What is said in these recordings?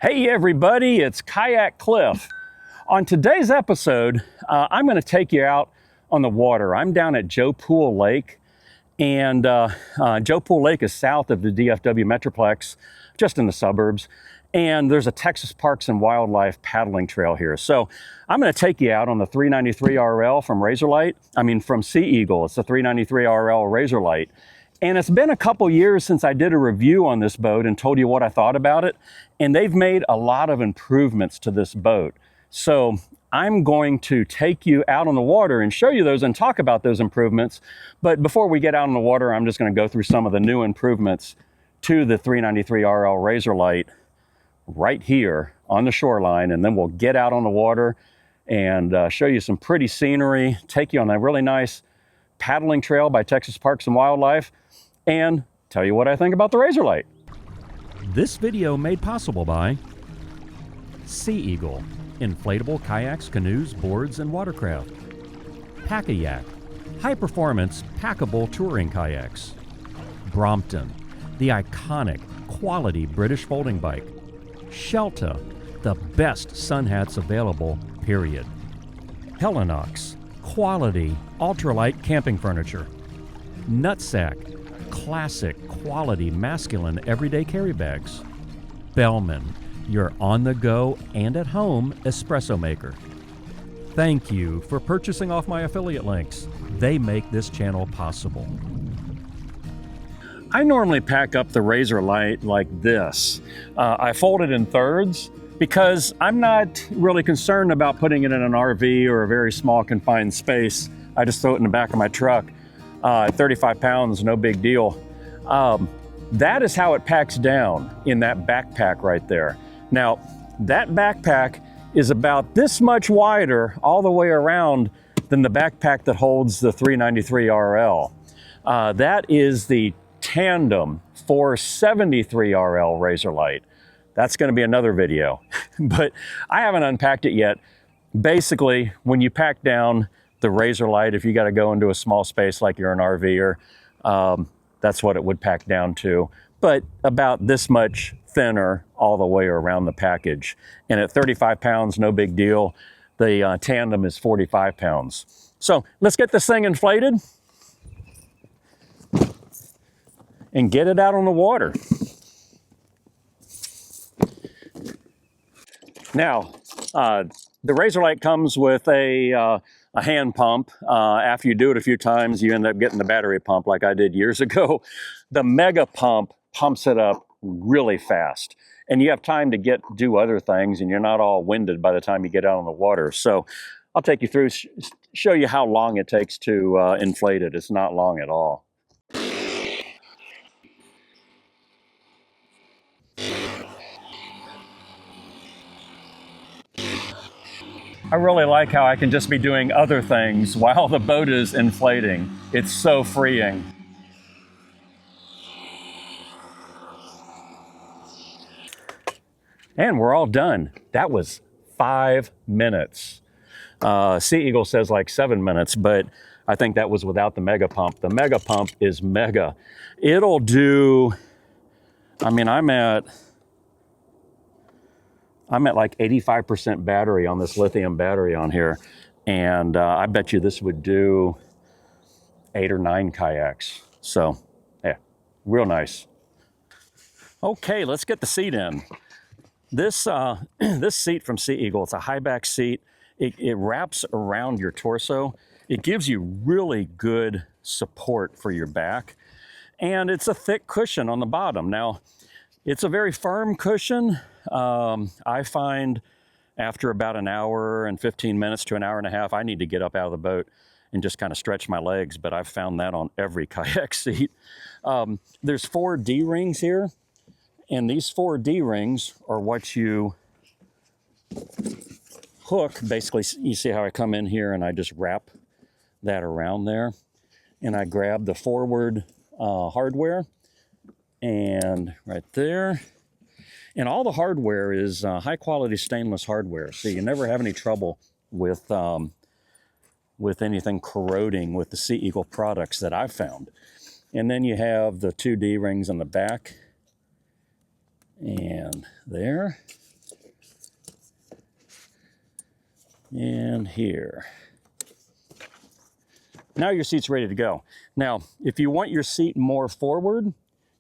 Hey everybody, it's Kayak Cliff. On today's episode, I'm going to take you out on the water. I'm down at Joe Pool Lake, and Joe Pool Lake is south of the DFW Metroplex, just in the suburbs, and there's a Texas Parks and Wildlife paddling trail here. So I'm going to take you out on the 393 RL from Sea Eagle. It's the 393 RL Razorlight. And it's been a couple years since I did a review on this boat and told you what I thought about it. And they've made a lot of improvements to this boat. So I'm going to take you out on the water and show you those and talk about those improvements. But before we get out on the water, I'm just going to go through some of the new improvements to the 393 RL Razorlight right here on the shoreline. And then we'll get out on the water and show you some pretty scenery, take you on a really nice paddling trail by Texas Parks and Wildlife, and tell you what I think about the Razorlight. This video made possible by Sea Eagle, inflatable kayaks, canoes, boards, and watercraft. Kayak, high-performance, packable touring kayaks. Brompton, the iconic, quality British folding bike. Shelta, the best sun hats available, period. Helinox, quality, ultralight camping furniture. Nutsack, classic, quality, masculine, everyday carry bags. Bellman, your on-the-go and at-home espresso maker. Thank you for purchasing off my affiliate links. They make this channel possible. I normally pack up the Razorlight like this. I fold it in thirds because I'm not really concerned about putting it in an RV or a very small confined space. I just throw it in the back of my truck. 35 pounds, no big deal. That is how it packs down in that backpack right there. Now, that backpack is about this much wider all the way around than the backpack that holds the 393 RL. That is the tandem 473 RL Razorlight. That's going to be another video, but I haven't unpacked it yet. Basically, when you pack down the Razorlight, if you got to go into a small space like you're an RVer, that's what it would pack down to, but about this much thinner all the way around the package. And at 35 pounds, no big deal. The tandem is 45 pounds. So let's get this thing inflated and get it out on the water. Now, the Razorlight comes with a hand pump. After you do it a few times, you end up getting the battery pump like I did years ago. The Mega Pump pumps it up really fast, and you have time to do other things, and you're not all winded by the time you get out on the water. So I'll take you through, show you how long it takes to inflate it. It's not long at all. I really like how I can just be doing other things while the boat is inflating. It's so freeing. And we're all done. That was 5 minutes. Sea Eagle says like 7 minutes, but I think that was without the Mega Pump. The Mega Pump is mega. It'll do, I'm at like 85% battery on this lithium battery on here. And I bet you this would do 8 or 9 kayaks. So yeah, real nice. Okay, let's get the seat in. This this seat from Sea Eagle, it's a high back seat. It wraps around your torso. It gives you really good support for your back. And it's a thick cushion on the bottom. Now, it's a very firm cushion. I find after about an hour and 15 minutes to an hour and a half, I need to get up out of the boat and just kind of stretch my legs, but I've found that on every kayak seat. There's 4 D-rings here, and these 4 D-rings are what you hook. Basically, you see how I come in here and I just wrap that around there, and I grab the forward hardware, and right there. And all the hardware is high quality stainless hardware, so you never have any trouble with anything corroding with the Sea Eagle products that I've found. And then you have the 2 D-rings on the back, and there. and here. Now your seat's ready to go. Now, if you want your seat more forward,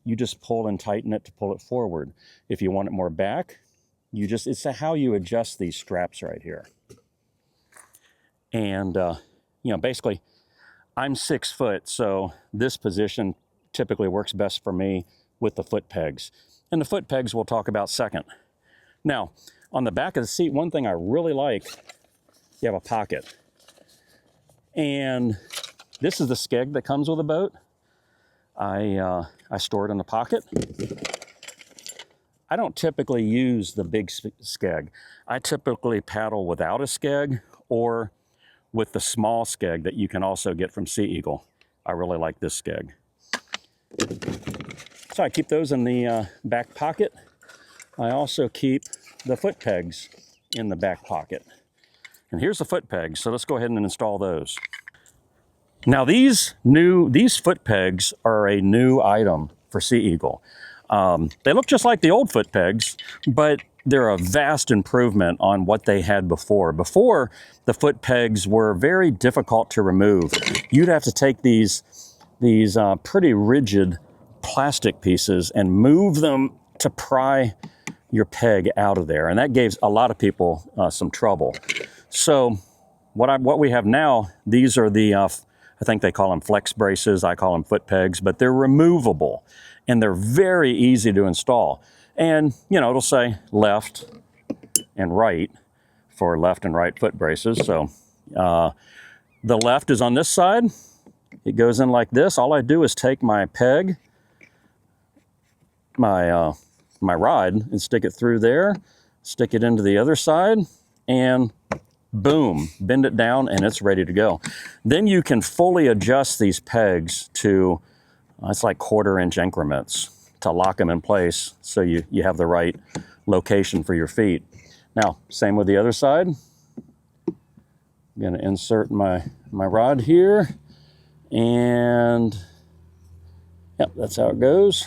you just pull and tighten it to pull it forward. If you want it more back, it's how you adjust these straps right here. And, basically, I'm 6 foot, so this position typically works best for me with the foot pegs. And the foot pegs we'll talk about second. Now, on the back of the seat, one thing I really like, you have a pocket. And this is the Skeg that comes with a boat. I store it in the pocket. I don't typically use the big Skeg. I typically paddle without a Skeg or with the small Skeg that you can also get from Sea Eagle. I really like this Skeg. So I keep those in the back pocket. I also keep the foot pegs in the back pocket. And here's the foot pegs, so let's go ahead and install those. Now these foot pegs are a new item for Sea Eagle. They look just like the old foot pegs, but they're a vast improvement on what they had before. Before, the foot pegs were very difficult to remove. You'd have to take these pretty rigid plastic pieces and move them to pry your peg out of there, and that gave a lot of people some trouble. So what we have now, these are the I think they call them flex braces, I call them foot pegs, but they're removable and they're very easy to install. And it'll say left and right for left and right foot braces. So the left is on this side. It goes in like this. All I do is take my peg, my rod, and stick it through there, stick it into the other side, and boom, bend it down, and it's ready to go. Then you can fully adjust these pegs to, it's like 1/4 inch increments to lock them in place so you have the right location for your feet. Now, same with the other side. I'm gonna insert my rod here, and yep, that's how it goes.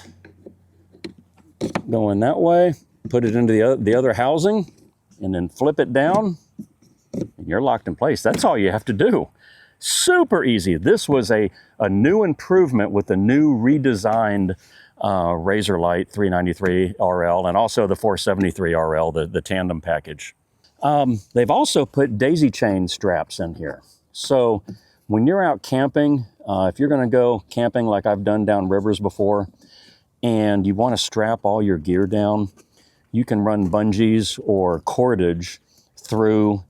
Going that way, put it into the other housing, and then flip it down, and you're locked in place. That's all you have to do. Super easy. This was a new improvement with the new redesigned Razorlight 393 RL and also the 473 RL, the tandem package. They've also put daisy chain straps in here. So when you're out camping, if you're going to go camping like I've done down rivers before, and you want to strap all your gear down, you can run bungees or cordage through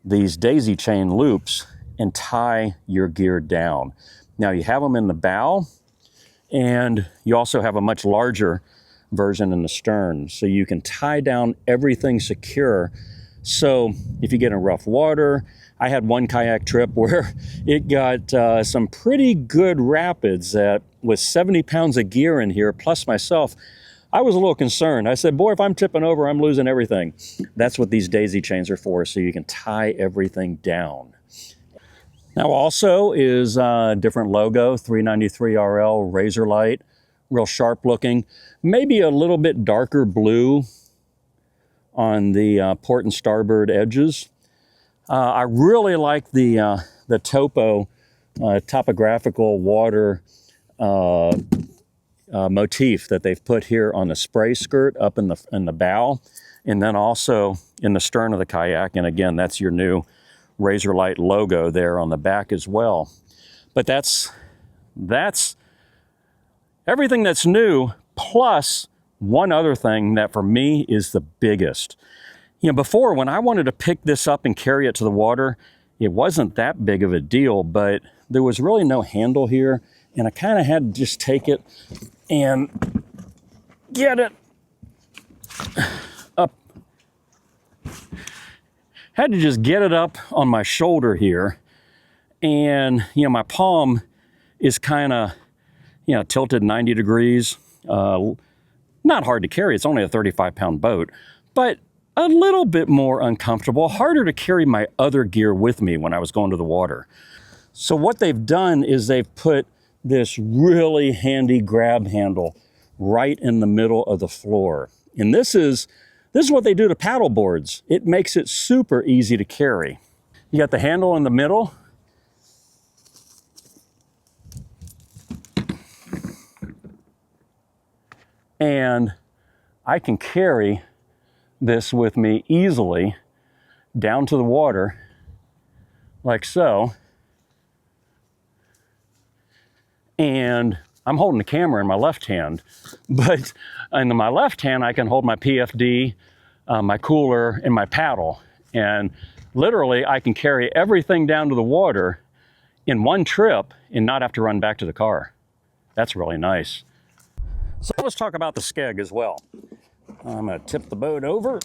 these daisy chain loops and tie your gear down. Now you have them in the bow, and you also have a much larger version in the stern, so you can tie down everything secure. So if you get in rough water, I had one kayak trip where it got some pretty good rapids that with 70 pounds of gear in here, plus myself, I was a little concerned. I said, boy, if I'm tipping over, I'm losing everything. That's what these daisy chains are for, so you can tie everything down. Now also is a different logo, 393 RL Razorlight, real sharp looking, maybe a little bit darker blue on the port and starboard edges. I really like the topo topographical water motif that they've put here on the spray skirt up in the bow, and then also in the stern of the kayak. And again, that's your new Razorlight logo there on the back as well. But that's everything that's new, plus one other thing that for me is the biggest. Before, when I wanted to pick this up and carry it to the water, it wasn't that big of a deal, but there was really no handle here, and I kind of had to just take it and get it up. Had to just get it up on my shoulder here, and my palm is kind of tilted 90 degrees. Not hard to carry. It's only a 35-pound boat, but a little bit more uncomfortable, harder to carry my other gear with me when I was going to the water. So what they've done is they've put this really handy grab handle right in the middle of the floor. And this is This is what they do to paddle boards. It makes it super easy to carry. You got the handle in the middle. And I can carry this with me easily down to the water, like so. And I'm holding the camera in my left hand, but in my left hand, I can hold my PFD, my cooler, and my paddle. And literally, I can carry everything down to the water in one trip and not have to run back to the car. That's really nice. So let's talk about the Skeg as well. I'm gonna tip the boat over.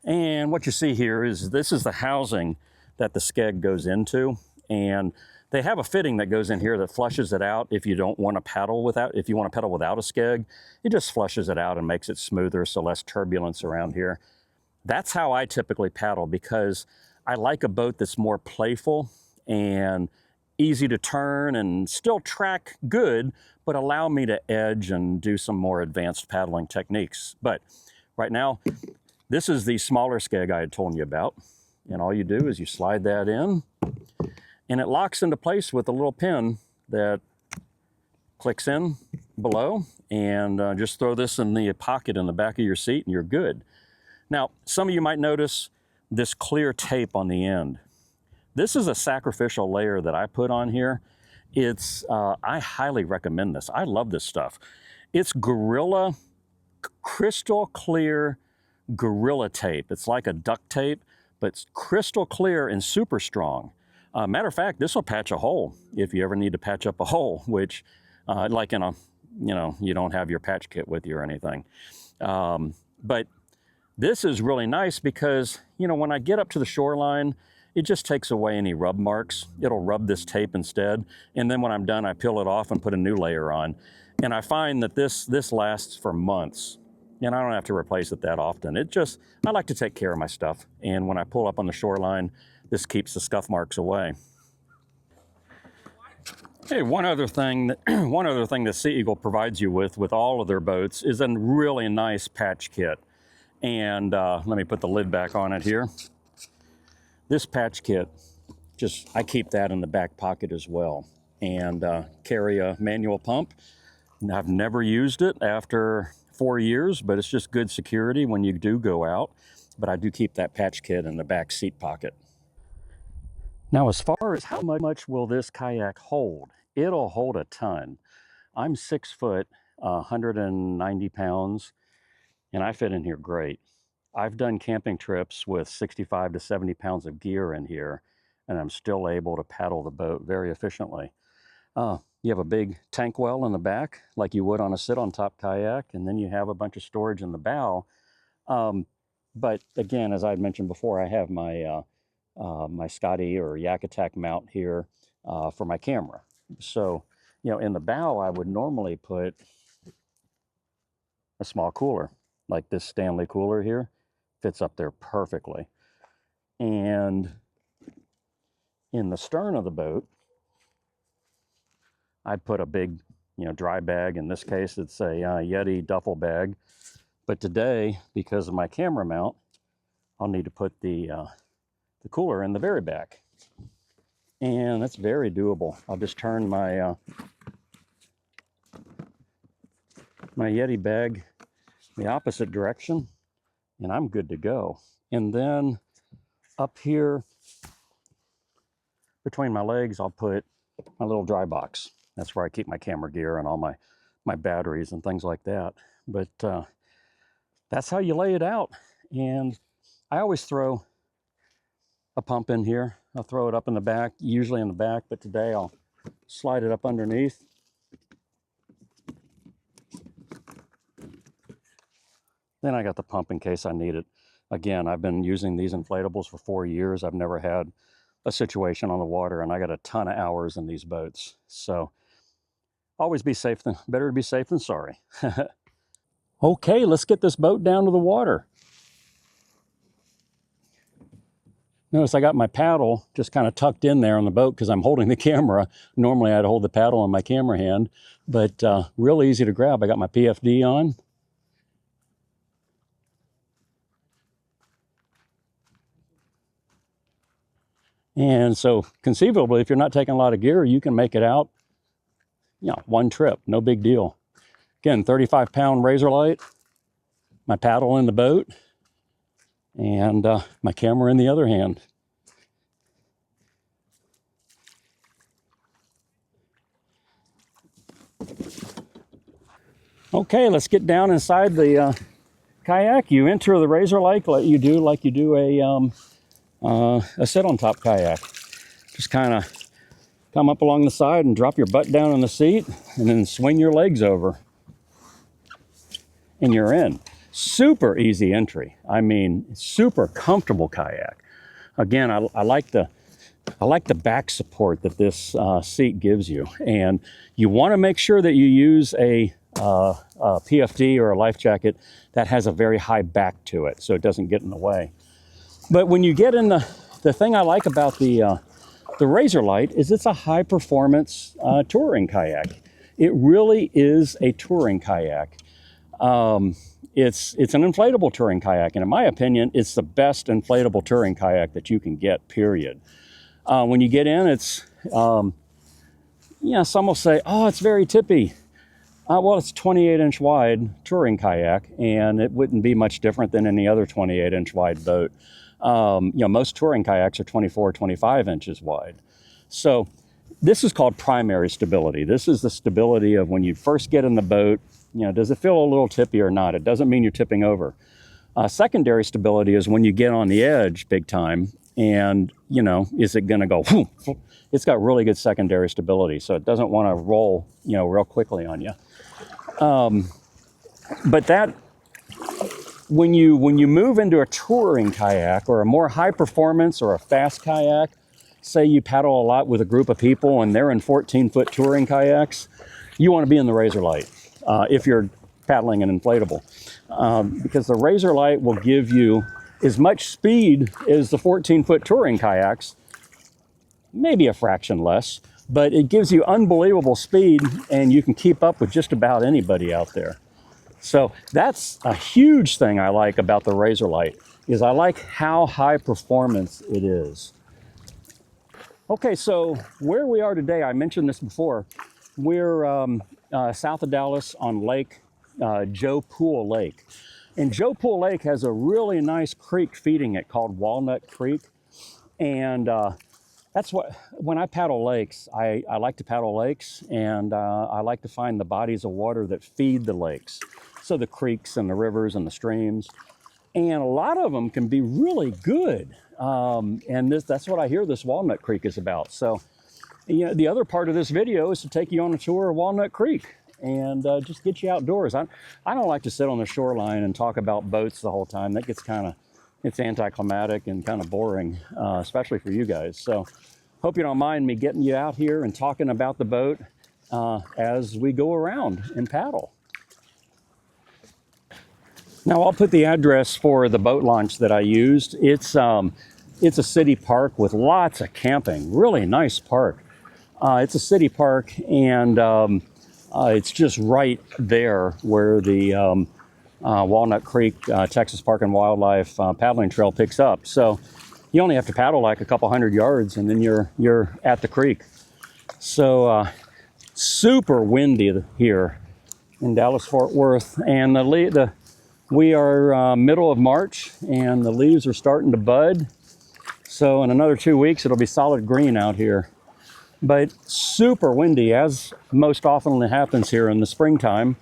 And what you see here is this is the housing that the Skeg goes into. And they have a fitting that goes in here that flushes it out if you don't want to paddle without, if you want to pedal without a Skeg, it just flushes it out and makes it smoother, so less turbulence around here. That's how I typically paddle because I like a boat that's more playful and easy to turn and still track good, but allow me to edge and do some more advanced paddling techniques. But right now, this is the smaller Skeg I had told you about. And all you do is you slide that in and it locks into place with a little pin that clicks in below, and just throw this in the pocket in the back of your seat and you're good. Now, some of you might notice this clear tape on the end. This is a sacrificial layer that I put on here. It's, I highly recommend this. I love this stuff. It's Gorilla, crystal clear Gorilla tape. It's like a duct tape, but it's crystal clear and super strong. Matter of fact, this will patch a hole if you ever need to patch up a hole, which like in a, you don't have your patch kit with you or anything. But this is really nice because, when I get up to the shoreline, it just takes away any rub marks. It'll rub this tape instead. And then when I'm done, I peel it off and put a new layer on. And I find that this lasts for months. And I don't have to replace it that often. I like to take care of my stuff. And when I pull up on the shoreline, this keeps the scuff marks away. Hey, one other thing that Sea Eagle provides you with all of their boats is a really nice patch kit. And let me put the lid back on it here. This patch kit, I keep that in the back pocket as well, and carry a manual pump. I've never used it after 4 years, but it's just good security when you do go out. But I do keep that patch kit in the back seat pocket. Now, as far as how much will this kayak hold, it'll hold a ton. I'm 6 foot, 190 pounds, and I fit in here great. I've done camping trips with 65 to 70 pounds of gear in here, and I'm still able to paddle the boat very efficiently. You have a big tank well in the back, like you would on a sit-on-top kayak, and then you have a bunch of storage in the bow. But again, as I had mentioned before, I have my my Scotty or Yak Attack mount here for my camera. So, in the bow, I would normally put a small cooler, like this Stanley cooler here. Fits up there perfectly. And in the stern of the boat, I'd put a big, dry bag. In this case, it's a Yeti duffel bag. But today, because of my camera mount, I'll need to put the cooler in the very back. And that's very doable. I'll just turn my my Yeti bag the opposite direction, and I'm good to go. And then up here between my legs, I'll put my little dry box. That's where I keep my camera gear and all my batteries and things like that. But that's how you lay it out. And I always throw a pump in here. I'll throw it up in the back, usually in the back, but today I'll slide it up underneath. Then I got the pump in case I need it. Again, I've been using these inflatables for 4 years. I've never had a situation on the water, and I got a ton of hours in these boats. So always better to be safe than sorry. Okay, let's get this boat down to the water. Notice I got my paddle just kind of tucked in there on the boat because I'm holding the camera. Normally I'd hold the paddle in my camera hand, but real easy to grab. I got my PFD on. And so conceivably, if you're not taking a lot of gear, you can make it out, you know, one trip, no big deal. Again, 35-pound razor light, my paddle in the boat, and my camera in the other hand. Okay, let's get down inside the kayak. You enter the razor light like you do a sit-on-top kayak. Just kind of come up along the side and drop your butt down on the seat, and then swing your legs over, and you're in. Super easy entry. I mean, super comfortable kayak. Again, I like the back support that this seat gives you, and you want to make sure that you use a PFD or a life jacket that has a very high back to it, so it doesn't get in the way. But when you get in the thing I like about the Razor Light is it's a high performance touring kayak. It really is a touring kayak. It's an inflatable touring kayak, and in my opinion, it's the best inflatable touring kayak that you can get, period. When you get in, it's, yeah, some will say, oh, it's very tippy. Well, it's 28-inch wide touring kayak, and it wouldn't be much different than any other 28-inch wide boat. You know, most touring kayaks are 24, 25 inches wide. So this is called primary stability. This is the stability of when you first get in the boat. You know, does it feel a little tippy or not? It doesn't mean you're tipping over. Secondary stability is when you get on the edge big time, and, you know, is it going to go, whoom? It's got really good secondary stability, so it doesn't want to roll, you know, real quickly on you. But that, when you move into a touring kayak or a more high performance or a fast kayak, say you paddle a lot with a group of people and they're in 14-foot touring kayaks, you want to be in the Razor Light if you're paddling an inflatable, because the Razor Light will give you as much speed as the 14-foot touring kayaks, maybe a fraction less, but it gives you unbelievable speed, and you can keep up with just about anybody out there. So that's a huge thing I like about the Razor Light, is I like how high performance it is. Okay, so where we are today, I mentioned this before, we're south of Dallas on Joe Pool Lake. And Joe Pool Lake has a really nice creek feeding it called Walnut Creek. And that's what, when I paddle lakes, I like to paddle lakes, and I like to find the bodies of water that feed the lakes. So the creeks and the rivers and the streams. And a lot of them can be really good. And that's what I hear this Walnut Creek is about. So, you know, the other part of this video is to take you on a tour of Walnut Creek and just get you outdoors. I don't like to sit on the shoreline and talk about boats the whole time. That gets it's anticlimactic and kind of boring, especially for you guys. So hope you don't mind me getting you out here and talking about the boat as we go around and paddle. Now I'll put the address for the boat launch that I used. It's a city park with lots of camping, really nice park. It's a city park, and it's just right there where the Walnut Creek Texas Park and Wildlife paddling trail picks up. So you only have to paddle like a couple hundred yards, and then you're at the creek. So super windy here in Dallas-Fort Worth, and we are middle of March, and the leaves are starting to bud. So in another 2 weeks, it'll be solid green out here. But super windy, as most often happens here in the springtime.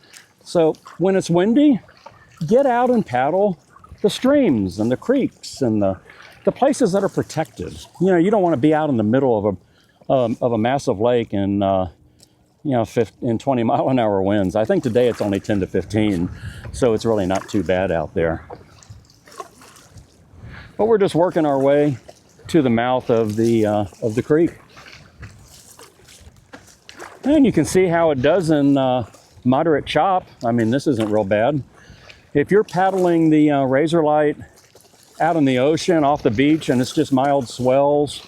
So when it's windy, get out and paddle the streams and the creeks and the places that are protected. You know, you don't want to be out in the middle of a massive lake and you know, in 20-mile-an-hour winds. I think today it's only 10 to 15, so it's really not too bad out there. But we're just working our way to the mouth of the creek. And you can see how it does in moderate chop. I mean, this isn't real bad. If you're paddling the Razor Light out in the ocean off the beach and it's just mild swells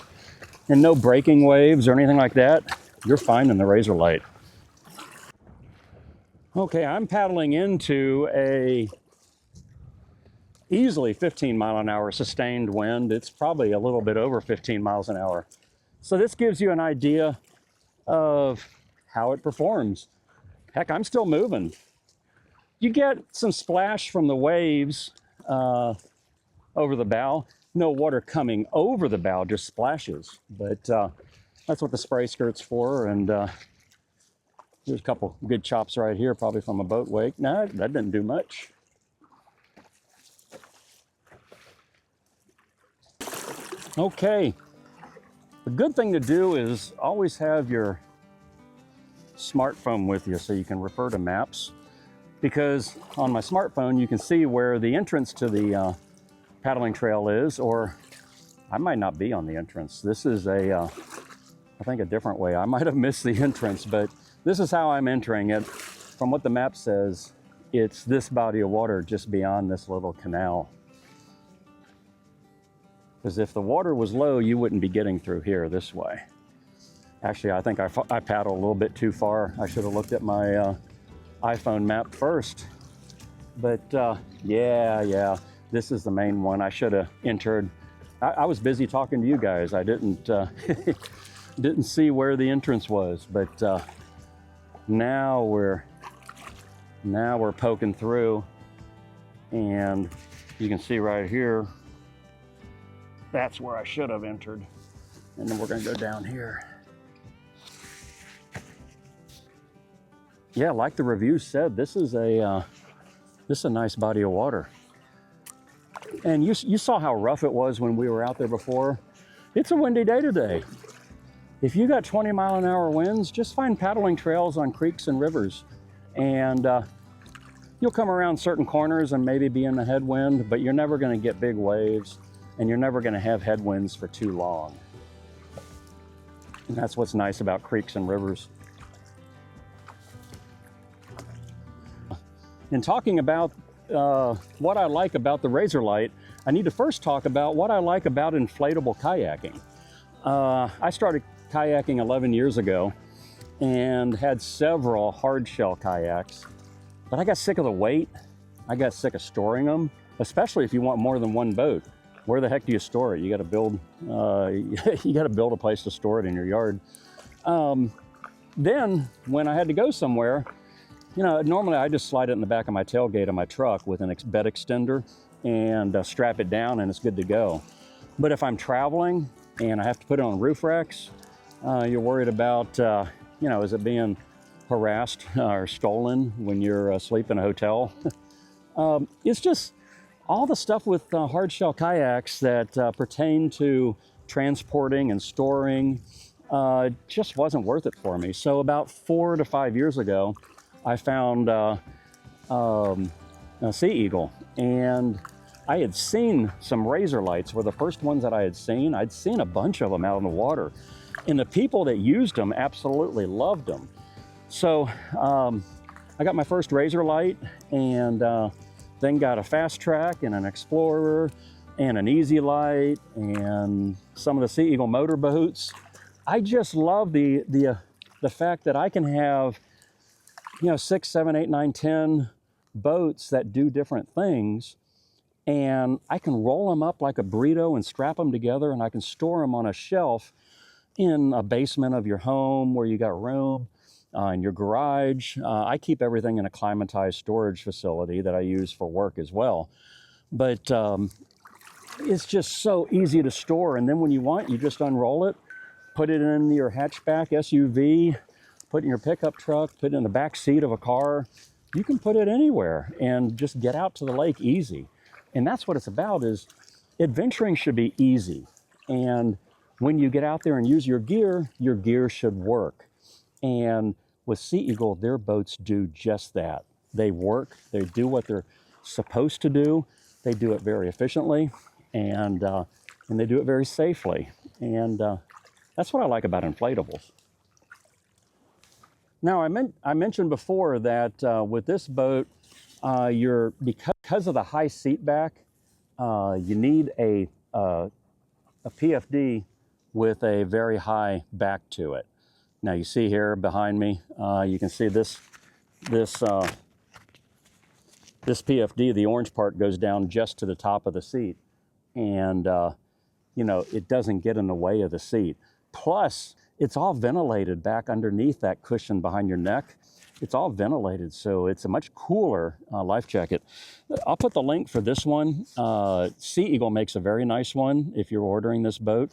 and no breaking waves or anything like that, you're fine in the Razor Light. Okay, I'm paddling into a easily 15 mile an hour sustained wind. It's probably a little bit over 15 miles an hour. So this gives you an idea of how it performs. Heck, I'm still moving. You get some splash from the waves over the bow. No water coming over the bow, just splashes. But that's what the spray skirt's for. And there's a couple good chops right here, probably from a boat wake. No, that didn't do much. Okay, the good thing to do is always have your smartphone with you so you can refer to maps, because on my smartphone you can see where the entrance to the paddling trail is, or I might not be on the entrance. This is I think a different way. I might have missed the entrance, but this is how I'm entering it. From what the map says, it's this body of water just beyond this little canal. Because if the water was low, you wouldn't be getting through here this way. Actually, I think I paddled a little bit too far. I should have looked at my iPhone map first. But yeah, this is the main one. I should have entered. I was busy talking to you guys. I didn't didn't see where the entrance was. But now we're poking through, and you can see right here. That's where I should have entered. And then we're gonna go down here. Yeah, like the review said, this is a nice body of water. And you saw how rough it was when we were out there before. It's a windy day today. If you got 20 mile an hour winds, just find paddling trails on creeks and rivers. And you'll come around certain corners and maybe be in the headwind, but you're never gonna get big waves. And you're never going to have headwinds for too long. And that's what's nice about creeks and rivers. In talking about what I like about the Razor Light, I need to first talk about what I like about inflatable kayaking. I started kayaking 11 years ago and had several hard shell kayaks, but I got sick of the weight. I got sick of storing them, especially if you want more than one boat. Where the heck do you store it? You got to build. You got to build a place to store it in your yard. Then, when I had to go somewhere, you know, normally I just slide it in the back of my tailgate of my truck with an bed extender and strap it down, and it's good to go. But if I'm traveling and I have to put it on roof racks, you're worried about, you know, is it being harassed or stolen when you're asleep in a hotel? It's just all the stuff with hard shell kayaks that pertain to transporting and storing just wasn't worth it for me. So about 4 to 5 years ago, I found a Sea Eagle, and I had seen some Razor Lights were the first ones that I had seen. I'd seen a bunch of them out in the water, and the people that used them absolutely loved them. So I got my first Razor Light, and then got a Fast Track and an Explorer and an Easy Light and some of the Sea Eagle motorboats. I just love the fact that I can have, you know, 6, 7, 8, 9, 10 boats that do different things, and I can roll them up like a burrito and strap them together, and I can store them on a shelf in a basement of your home where you got room. In your garage. I keep everything in a climatized storage facility that I use for work as well. But it's just so easy to store. And then when you want, you just unroll it, put it in your hatchback SUV, put it in your pickup truck, put it in the back seat of a car. You can put it anywhere and just get out to the lake easy. And that's what it's about, is adventuring should be easy. And when you get out there and use your gear should work. And with Sea Eagle, their boats do just that. They work, they do what they're supposed to do. They do it very efficiently, and they do it very safely. And that's what I like about inflatables. Now, I mentioned before that with this boat, because of the high seat back, you need a PFD with a very high back to it. Now you see here behind me, you can see this This PFD, the orange part, goes down just to the top of the seat. And, you know, it doesn't get in the way of the seat. Plus, it's all ventilated back underneath that cushion behind your neck. It's all ventilated, so it's a much cooler life jacket. I'll put the link for this one. Sea Eagle makes a very nice one if you're ordering this boat.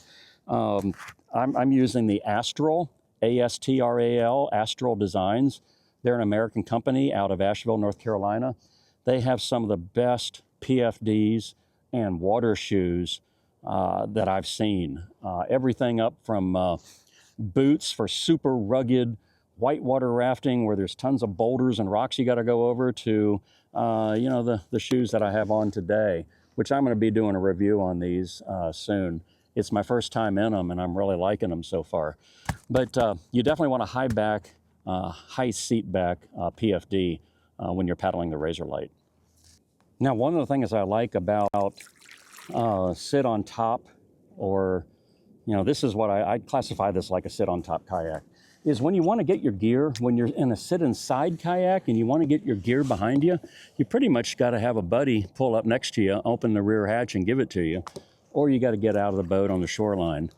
I'm using the Astral, A-S-T-R-A-L, Astral Designs. They're an American company out of Asheville, North Carolina. They have some of the best PFDs and water shoes that I've seen. Everything up from boots for super rugged whitewater rafting where there's tons of boulders and rocks you got to go over to, you know, the shoes that I have on today, which I'm going to be doing a review on these soon. It's my first time in them, and I'm really liking them so far. But you definitely want a high back, high seat back PFD when you're paddling the Razor Light. Now, one of the things I like about sit on top, or, you know, this is what I'd classify this like a sit on top kayak, is when you want to get your gear, when you're in a sit inside kayak and you want to get your gear behind you, you pretty much got to have a buddy pull up next to you, open the rear hatch and give it to you, or you got to get out of the boat on the shoreline.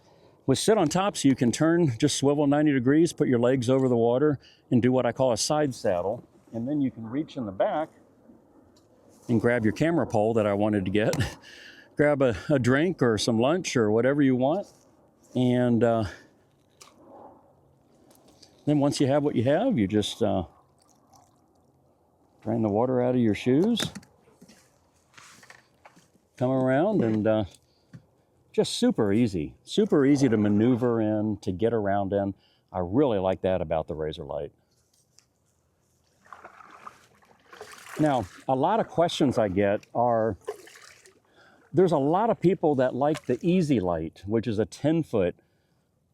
With sit on tops, you can turn, just swivel 90 degrees, put your legs over the water and do what I call a side saddle. And then you can reach in the back and grab your camera pole that I wanted to get, grab a drink or some lunch or whatever you want. And then once you have what you have, you just drain the water out of your shoes, come around, and just super easy to maneuver in, to get around in. I really like that about the Razor Light. Now, a lot of questions I get are, there's a lot of people that like the Easy Light, which is a 10-foot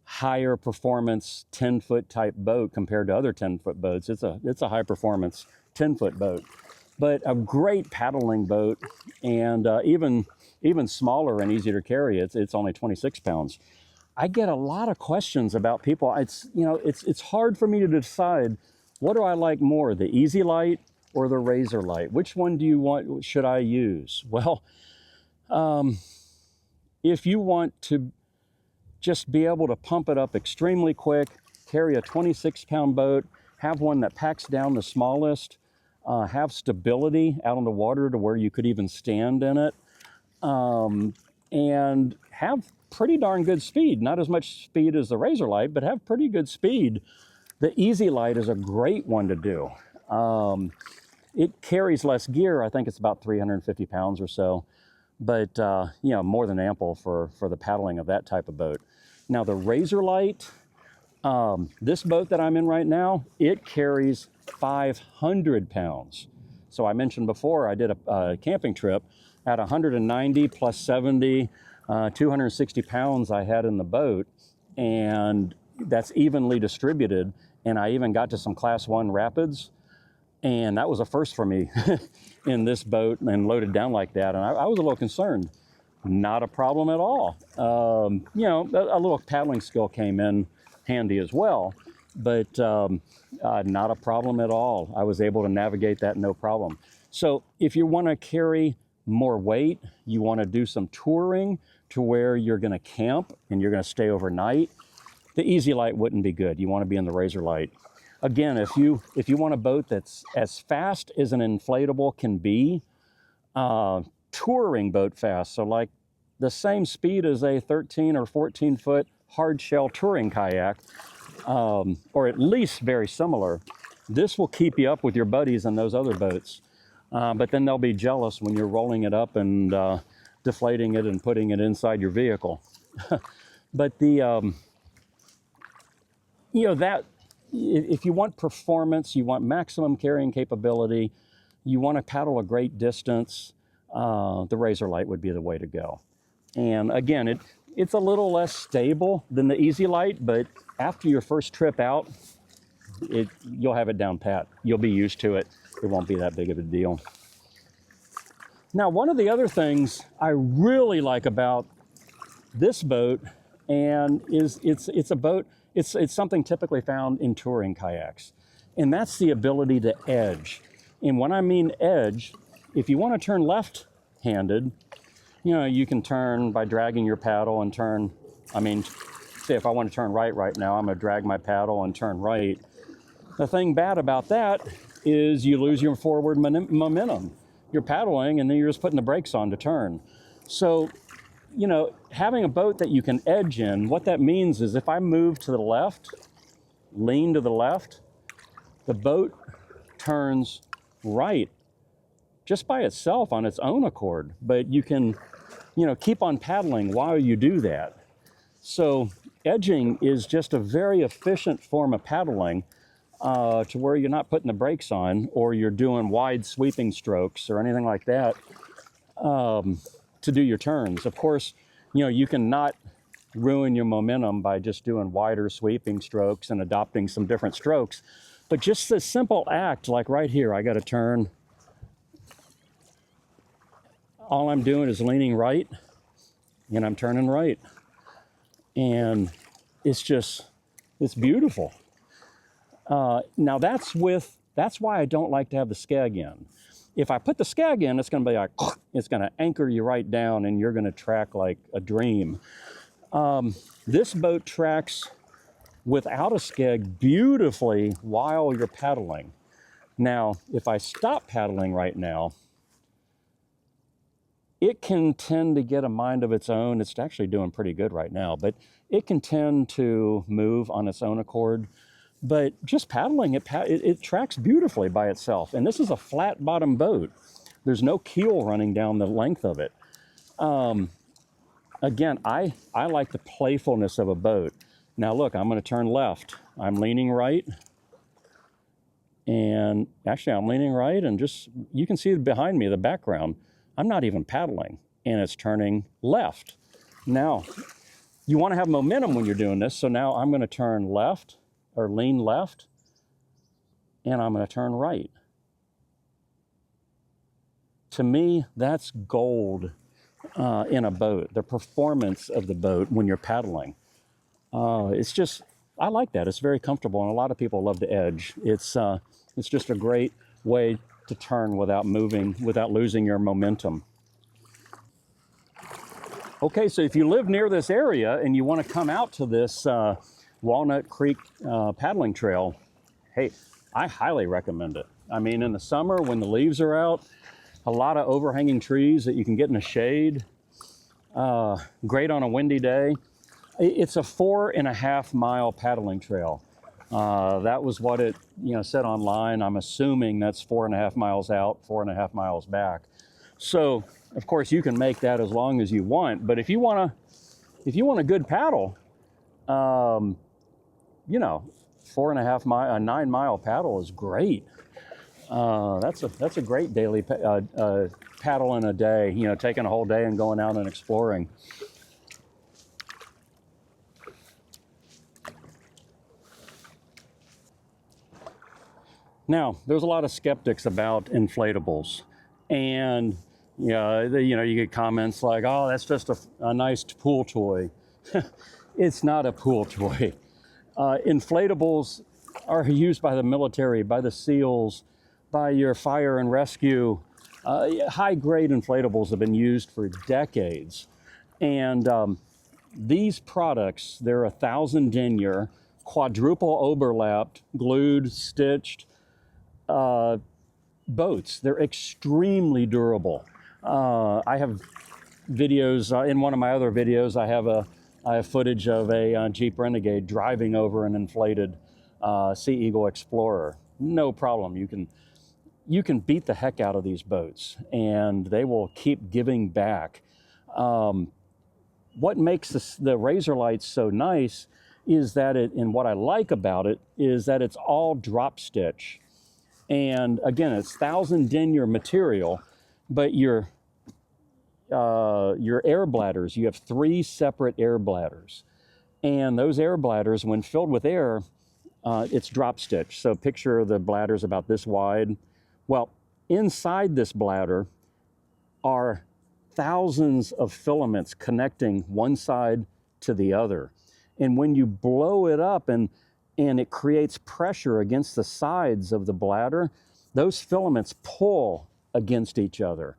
higher performance 10-foot type boat compared to other 10-foot boats. It's a high performance 10-foot boat, but a great paddling boat, and even smaller and easier to carry. It's only 26 pounds. I get a lot of questions about people. It's hard for me to decide, what do I like more, the Easy Light or the Razor Light? Which one do you want, should I use? Well, if you want to just be able to pump it up extremely quick, carry a 26-pound boat, have one that packs down the smallest, have stability out on the water to where you could even stand in it, and have pretty darn good speed. Not as much speed as the Razor Light, but have pretty good speed. The Easy Light is a great one to do. It carries less gear. I think it's about 350 pounds or so, but you know, more than ample for the paddling of that type of boat. Now the Razor Light, this boat that I'm in right now, it carries 500 pounds. So I mentioned before, I did a camping trip at 190 plus 70, 260 pounds I had in the boat, and that's evenly distributed. And I even got to some Class 1 rapids, and that was a first for me in this boat and loaded down like that. And I was a little concerned. Not a problem at all. You know, a little paddling skill came in handy as well, but not a problem at all. I was able to navigate that no problem. So if you want to carry more weight, you want to do some touring to where you're going to camp and you're going to stay overnight, the Easy Light wouldn't be good. You want to be in the Razor Light. Again, if you want a boat that's as fast as an inflatable can be, touring boat fast, so like the same speed as a 13 or 14 foot hard shell touring kayak, or at least very similar, this will keep you up with your buddies in those other boats. But then they'll be jealous when you're rolling it up and deflating it and putting it inside your vehicle. But the, you know, that, if you want performance, you want maximum carrying capability, you want to paddle a great distance, the Razor Light would be the way to go. And again, it's a little less stable than the Easy Light, but after your first trip out, you'll have it down pat. You'll be used to it. It won't be that big of a deal. Now, one of the other things I really like about this boat, and it's a boat, it's something typically found in touring kayaks, and that's the ability to edge. And when I mean edge, if you want to turn left-handed, you know, you can turn by dragging your paddle and turn. I mean, say if I want to turn right now, I'm going to drag my paddle and turn right. The thing bad about that is you lose your forward momentum. You're paddling and then you're just putting the brakes on to turn. So, you know, having a boat that you can edge in, what that means is if I move to the left, lean to the left, the boat turns right just by itself on its own accord. But you can, you know, keep on paddling while you do that. So edging is just a very efficient form of paddling to where you're not putting the brakes on or you're doing wide sweeping strokes or anything like that to do your turns. Of course, you know, you can not ruin your momentum by just doing wider sweeping strokes and adopting some different strokes. But just this simple act, like right here, I got to turn. All I'm doing is leaning right and I'm turning right. And it's beautiful. Now that's why I don't like to have the Skeg in. If I put the Skeg in, it's going to be like, it's going to anchor you right down and you're going to track like a dream. This boat tracks without a Skeg beautifully while you're paddling. Now, if I stop paddling right now, it can tend to get a mind of its own. It's actually doing pretty good right now, but it can tend to move on its own accord. But just paddling, it tracks beautifully by itself. And this is a flat bottom boat. There's no keel running down the length of it. Again, I like the playfulness of a boat. Now look, I'm going to turn left. I'm leaning right. And actually I'm leaning right and just, you can see behind me, the background. I'm not even paddling and it's turning left. Now, you want to have momentum when you're doing this. So now I'm going to turn left or lean left and I'm going to turn right. To me, that's gold in a boat, the performance of the boat when you're paddling. It's just, I like that. It's very comfortable and a lot of people love to edge. It's just a great way to turn without moving, without losing your momentum. Okay, so if you live near this area and you want to come out to this Walnut Creek paddling trail, hey, I highly recommend it. I mean, in the summer when the leaves are out, a lot of overhanging trees that you can get in the shade, great on a windy day. It's a 4.5 mile paddling trail. That was what it said online. I'm assuming that's 4.5 miles out, 4.5 miles back. So of course you can make that as long as you want, but if you want a good paddle, 4.5 mile, a 9 mile paddle is great. That's a great daily paddle in a day, taking a whole day and going out and exploring. Now, there's a lot of skeptics about inflatables, and you get comments like, "Oh, that's just a nice pool toy." It's not a pool toy. Inflatables are used by the military, by the SEALs, by your fire and rescue. High-grade inflatables have been used for decades, and these products, they're 1,000 denier, quadruple overlapped, glued, stitched boats. They're extremely durable. I have videos, in one of my other videos, I have footage of a Jeep Renegade driving over an inflated Sea Eagle Explorer. No problem. You can beat the heck out of these boats and they will keep giving back. What makes the Razor Lights so nice is that and what I like about it is that it's all drop stitch. And again, it's 1,000 denier material, but your air bladders, you have 3 separate air bladders. And those air bladders, when filled with air, it's drop stitch. So picture the bladders about this wide. Well, inside this bladder are thousands of filaments connecting one side to the other. And when you blow it up and it creates pressure against the sides of the bladder, those filaments pull against each other.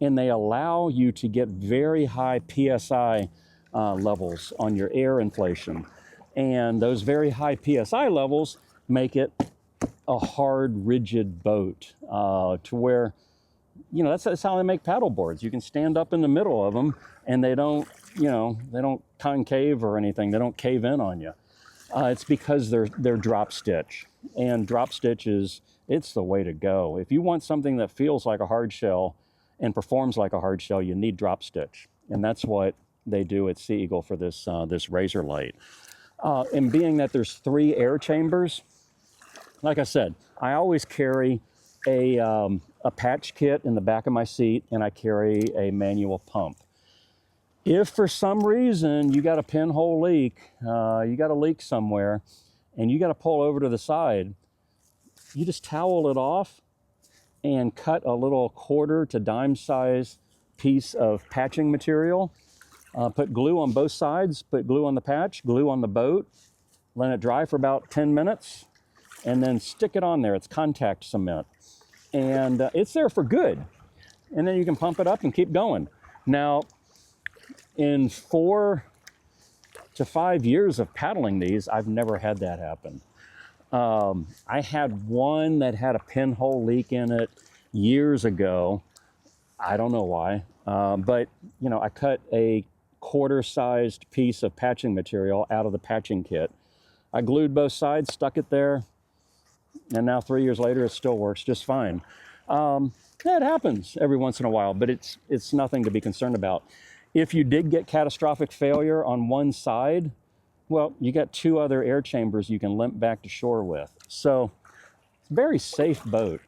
And they allow you to get very high PSI levels on your air inflation. And those very high PSI levels make it a hard, rigid boat to where, you know, that's how they make paddle boards. You can stand up in the middle of them and they don't, you know, they don't concave or anything. They don't cave in on you. It's because they're drop stitch, and drop stitch it's the way to go. If you want something that feels like a hard shell and performs like a hard shell, you need drop stitch. And that's what they do at Sea Eagle for this, this Razor Light. And being that there's 3 air chambers, like I said, I always carry a patch kit in the back of my seat, and I carry a manual pump. If for some reason you got a pinhole leak, you got a leak somewhere, and you got to pull over to the side, you just towel it off and cut a little quarter to dime size piece of patching material. Put glue on both sides, put glue on the patch, glue on the boat, let it dry for about 10 minutes, and then stick it on there. It's contact cement. And it's there for good. And then you can pump it up and keep going. Now, in 4 to 5 years of paddling these, I've never had that happen. I had one that had a pinhole leak in it years ago. I don't know why, but you know, I cut a quarter-sized piece of patching material out of the patching kit. I glued both sides, stuck it there, and now 3 years later, it still works just fine. It happens every once in a while, but it's nothing to be concerned about. If you did get catastrophic failure on one side, well, you got 2 other air chambers you can limp back to shore with. So it's a very safe boat.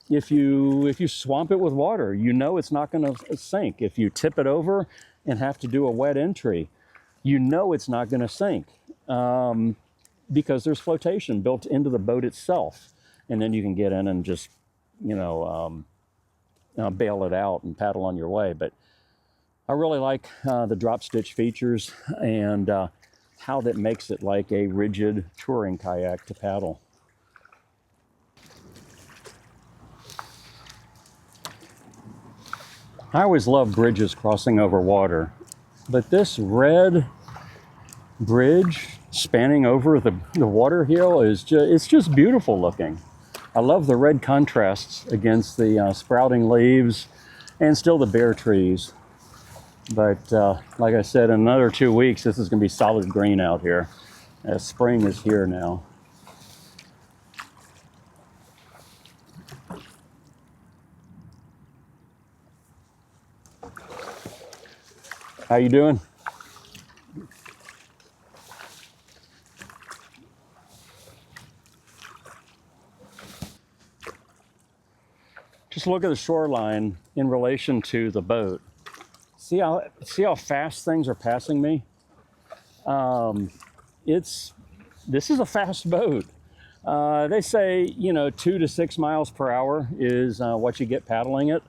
If you swamp it with water, you know it's not going to sink. If you tip it over and have to do a wet entry, you know it's not going to sink because there's flotation built into the boat itself. And then you can get in and just, you know, bail it out and paddle on your way. But I really like the drop stitch features and how that makes it like a rigid touring kayak to paddle. I always love bridges crossing over water, but this red bridge spanning over the water heel is just beautiful looking. I love the red contrasts against the sprouting leaves and still the bare trees. But like I said, in another 2 weeks, this is going to be solid green out here. Spring is here now. How you doing? Just look at the shoreline in relation to the boat. See how fast things are passing me? This is a fast boat. They say, you know, 2 to 6 miles per hour is what you get paddling it.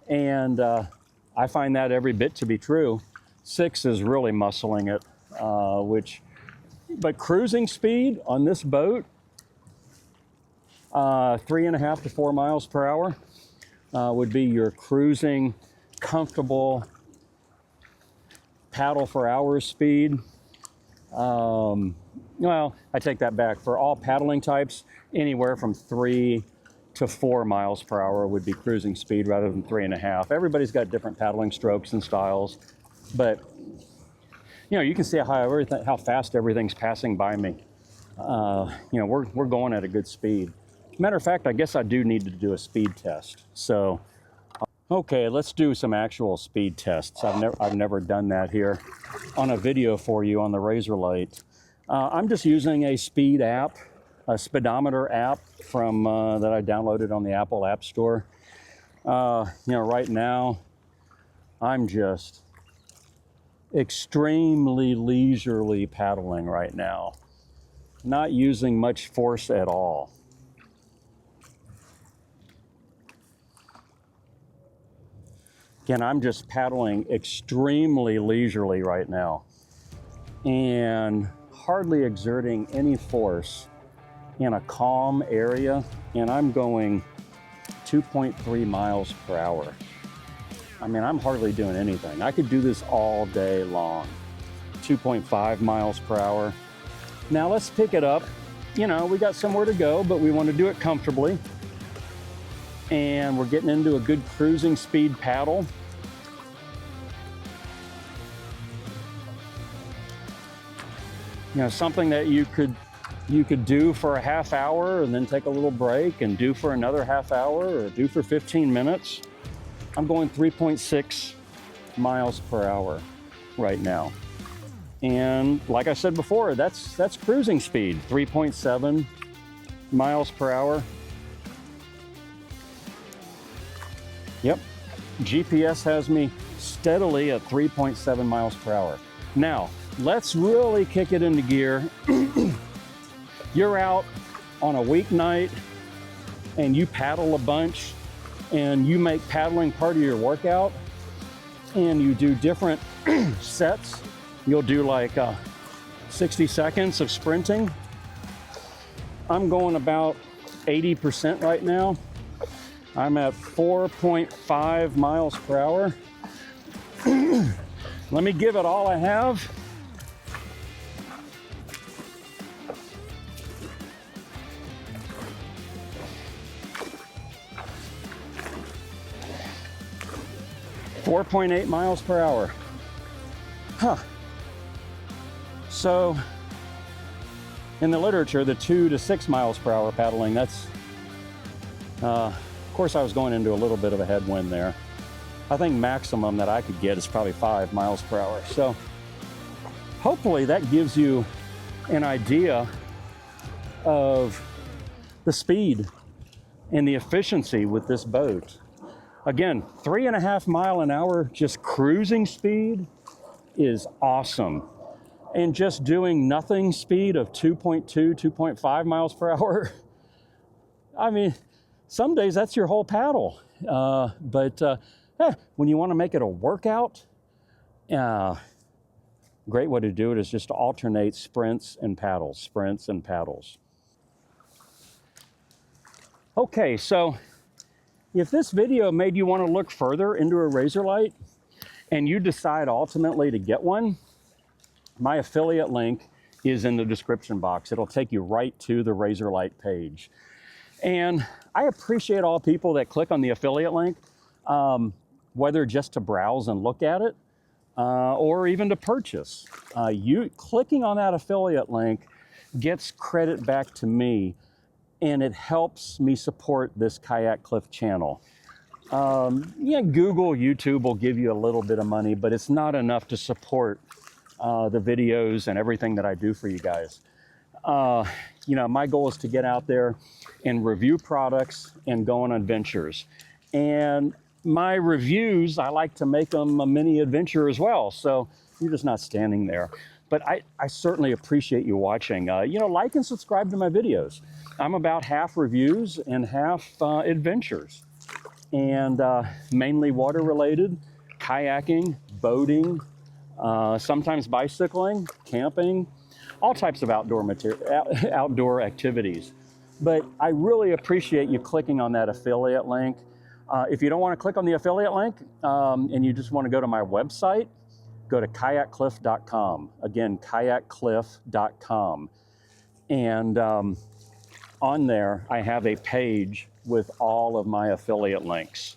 And I find that every bit to be true. 6 is really muscling it, but cruising speed on this boat, 3.5 to 4 miles per hour would be your cruising, comfortable paddle for hours speed. Well, I take that back. For all paddling types, anywhere from 3 to 4 miles per hour would be cruising speed rather than 3.5. Everybody's got different paddling strokes and styles, but you know, you can see how fast everything's passing by me. You know, we're going at a good speed. Matter of fact, I guess I do need to do a speed test. So, okay, let's do some actual speed tests. I've never done that here on a video for you on the Razor Light. I'm just using a speed app, a speedometer app from that I downloaded on the Apple App Store. You know, right now I'm just extremely leisurely paddling right now, not using much force at all. Again, I'm just paddling extremely leisurely right now and hardly exerting any force in a calm area. And I'm going 2.3 miles per hour. I mean, I'm hardly doing anything. I could do this all day long. 2.5 miles per hour. Now let's pick it up. You know, we got somewhere to go, but we want to do it comfortably. And we're getting into a good cruising speed paddle. You know, something that you could do for a half hour and then take a little break and do for another half hour or do for 15 minutes. I'm going 3.6 miles per hour right now. And like I said before, that's cruising speed, 3.7 miles per hour. Yep, GPS has me steadily at 3.7 miles per hour. Now, let's really kick it into gear. You're out on a weeknight and you paddle a bunch and you make paddling part of your workout and you do different sets. You'll do like 60 seconds of sprinting. I'm going about 80% right now. I'm at 4.5 miles per hour. Let me give it all I have. .8 miles per hour. Huh. So in the literature, the 2 to 6 miles per hour paddling, that's, of course I was going into a little bit of a headwind there. I think maximum that I could get is probably 5 miles per hour. So hopefully that gives you an idea of the speed and the efficiency with this boat. Again, 3.5 mile an hour, just cruising speed is awesome. And just doing nothing speed of 2.2, 2.5 miles per hour. I mean, some days that's your whole paddle. When you want to make it a workout, great way to do it is just to alternate sprints and paddles. Okay, so if this video made you want to look further into a razor light and you decide ultimately to get one, my affiliate link is in the description box. It'll take you right to the razor light page. And I appreciate all people that click on the affiliate link, whether just to browse and look at it, or even to purchase. You clicking on that affiliate link gets credit back to me, and it helps me support this Kayak Cliff channel. Yeah, Google, YouTube will give you a little bit of money, but it's not enough to support the videos and everything that I do for you guys. You know, my goal is to get out there and review products and go on adventures. And my reviews, I like to make them a mini adventure as well. So you're just not standing there. But I certainly appreciate you watching. You know, like and subscribe to my videos. I'm about half reviews and half adventures. And mainly water related, kayaking, boating, sometimes bicycling, camping, all types of outdoor activities. But I really appreciate you clicking on that affiliate link. If you don't want to click on the affiliate link and you just want to go to my website, go to kayakkliff.com. Again, kayakkliff.com. And on there, I have a page with all of my affiliate links,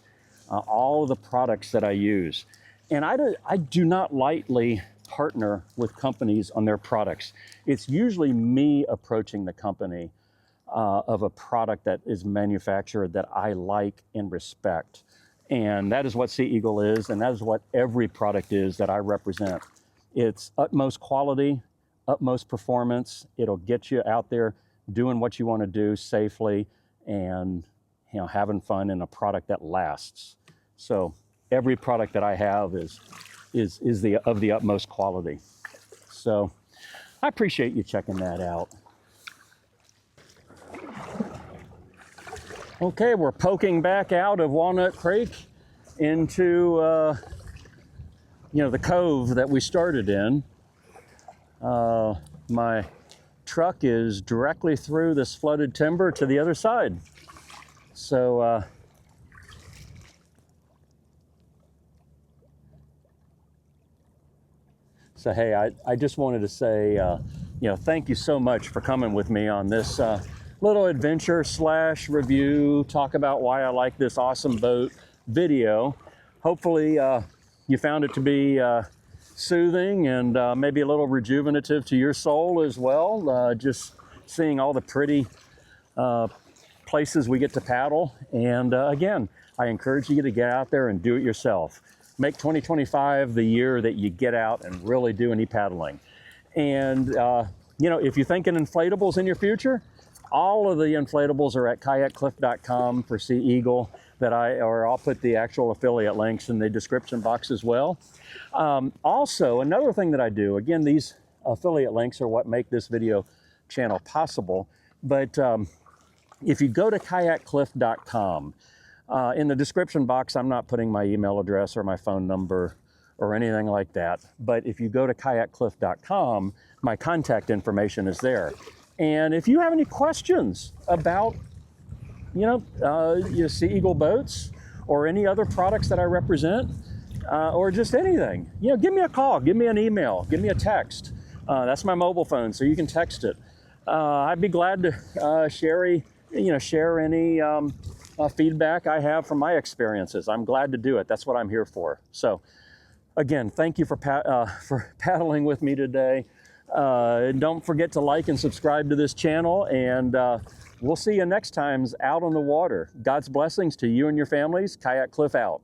all of the products that I use. And I do not lightly partner with companies on their products. It's usually me approaching the company of a product that is manufactured that I like and respect. And that is what Sea Eagle is, and that is what every product is that I represent. It's utmost quality, utmost performance. It'll get you out there doing what you want to do safely and, you know, having fun in a product that lasts. So every product that I have is of the utmost quality. So I appreciate you checking that out. Okay, we're poking back out of Walnut Creek into you know, the cove that we started in. My truck is directly through this flooded timber to the other side. So So hey, I just wanted to say, you know, thank you so much for coming with me on this little adventure / review, talk about why I like this awesome boat video. Hopefully you found it to be soothing and maybe a little rejuvenative to your soul as well. Just seeing all the pretty places we get to paddle. And again, I encourage you to get out there and do it yourself. Make 2025 the year that you get out and really do any paddling. And you know, if you're thinking inflatables in your future, all of the inflatables are at kayakkliff.com for Sea Eagle. I'll put the actual affiliate links in the description box as well. Also, another thing that I do, again, these affiliate links are what make this video channel possible. But if you go to kayakkliff.com, in the description box, I'm not putting my email address or my phone number or anything like that. But if you go to kayakkliff.com, my contact information is there. And if you have any questions about, you know, your Sea Eagle boats or any other products that I represent, or just anything, you know, give me a call, give me an email, give me a text. That's my mobile phone, so you can text it. I'd be glad to share any feedback I have from my experiences. I'm glad to do it. That's what I'm here for. So again, thank you for paddling with me today. Don't forget to like and subscribe to this channel, and we'll see you next time out on the water. God's blessings to you and your families. Kayak Cliff out.